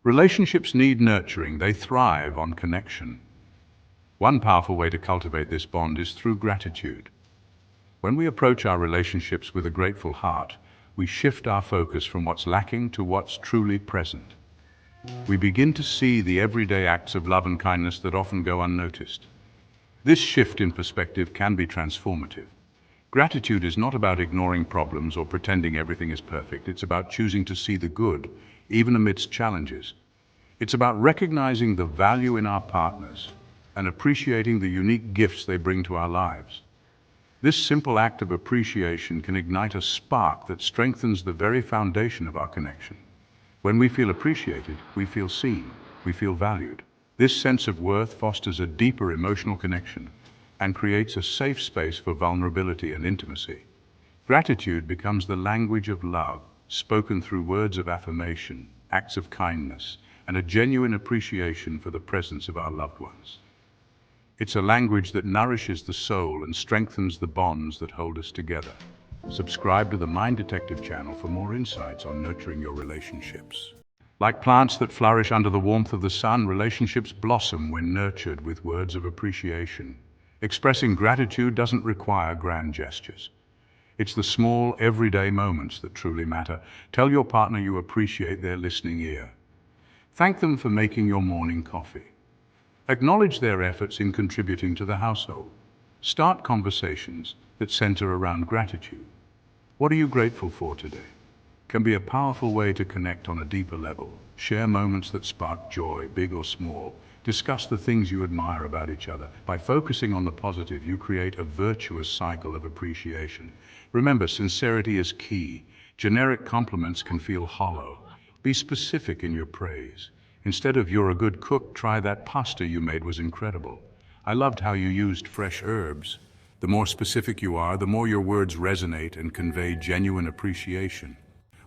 Relationships need nurturing. They thrive on connection. One powerful way to cultivate this bond is through gratitude. When we approach our relationships with a grateful heart, we shift our focus from what's lacking to what's truly present. We begin to see the everyday acts of love and kindness that often go unnoticed. This shift in perspective can be transformative. Gratitude is not about ignoring problems or pretending everything is perfect. It's about choosing to see the good, even amidst challenges. It's about recognizing the value in our partners and appreciating the unique gifts they bring to our lives. This simple act of appreciation can ignite a spark that strengthens the very foundation of our connection. When we feel appreciated, we feel seen, we feel valued. This sense of worth fosters a deeper emotional connection and creates a safe space for vulnerability and intimacy. Gratitude becomes the language of love, spoken through words of affirmation, acts of kindness, and a genuine appreciation for the presence of our loved ones. It's a language that nourishes the soul and strengthens the bonds that hold us together. Subscribe to the Mind Detective channel for more insights on nurturing your relationships. Like plants that flourish under the warmth of the sun, relationships blossom when nurtured with words of appreciation. Expressing gratitude doesn't require grand gestures. It's the small, everyday moments that truly matter. Tell your partner you appreciate their listening ear. Thank them for making your morning coffee. Acknowledge their efforts in contributing to the household. Start conversations that center around gratitude. What are you grateful for today? Can be a powerful way to connect on a deeper level. Share moments that spark joy, big or small. Discuss the things you admire about each other. By focusing on the positive, you create a virtuous cycle of appreciation. Remember, sincerity is key. Generic compliments can feel hollow. Be specific in your praise. Instead of "you're a good cook," try "that pasta you made was incredible. I loved how you used fresh herbs." The more specific you are, the more your words resonate and convey genuine appreciation.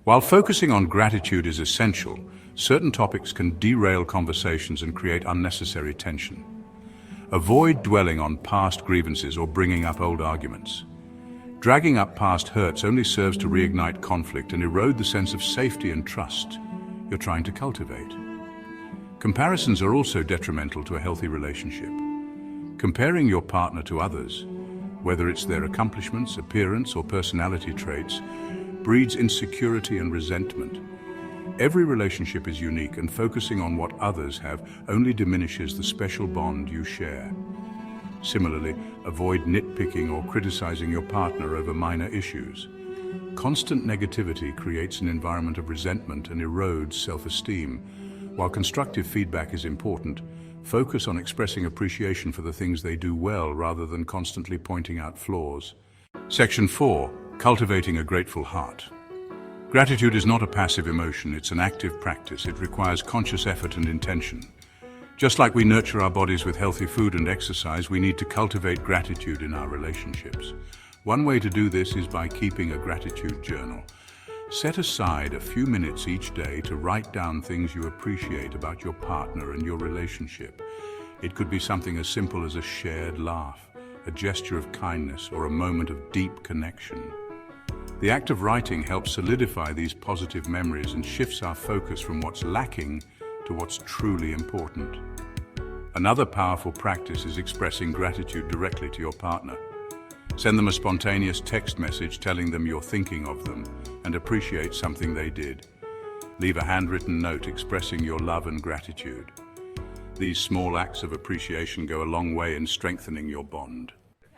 While focusing on gratitude is essential, certain topics can derail conversations and create unnecessary tension. Avoid dwelling on past grievances or bringing up old arguments. Dragging up past hurts only serves to reignite conflict and erode the sense of safety and trust you're trying to cultivate. Comparisons are also detrimental to a healthy relationship. Comparing your partner to others, whether it's their accomplishments, appearance, or personality traits, breeds insecurity and resentment. Every relationship is unique, and focusing on what others have only diminishes the special bond you share. Similarly, avoid nitpicking or criticizing your partner over minor issues. Constant negativity creates an environment of resentment and erodes self-esteem. While constructive feedback is important, focus on expressing appreciation for the things they do well rather than constantly pointing out flaws. Section 4. Cultivating a grateful heart. Gratitude is not a passive emotion, it's an active practice. It requires conscious effort and intention. Just like we nurture our bodies with healthy food and exercise, we need to cultivate gratitude in our relationships. One way to do this is by keeping a gratitude journal. Set aside a few minutes each day to write down things you appreciate about your partner and your relationship. It could be something as simple as a shared laugh, a gesture of kindness, or a moment of deep connection. The act of writing helps solidify these positive memories and shifts our focus from what's lacking to what's truly important. Another powerful practice is expressing gratitude directly to your partner. Send them a spontaneous text message telling them you're thinking of them and appreciate something they did. Leave a handwritten note expressing your love and gratitude. These small acts of appreciation go a long way in strengthening your bond.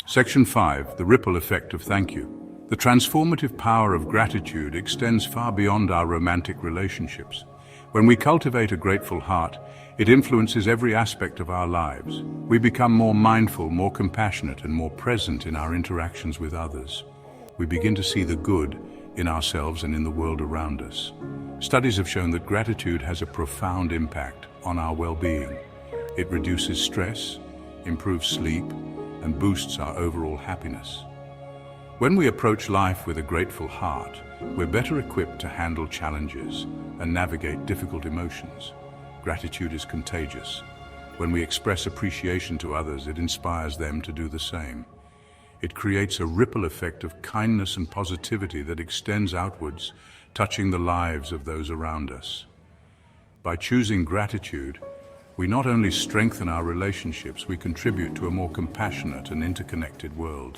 Section 5. The ripple effect of thank you. The transformative power of gratitude extends far beyond our romantic relationships. When we cultivate a grateful heart, it influences every aspect of our lives. We become more mindful, more compassionate, and more present in our interactions with others. We begin to see the good in ourselves and in the world around us. Studies have shown that gratitude has a profound impact on our well-being. It reduces stress, improves sleep, and boosts our overall happiness. When we approach life with a grateful heart, we're better equipped to handle challenges and navigate difficult emotions. Gratitude is contagious. When we express appreciation to others, it inspires them to do the same. It creates a ripple effect of kindness and positivity that extends outwards, touching the lives of those around us. By choosing gratitude, we not only strengthen our relationships, we contribute to a more compassionate and interconnected world.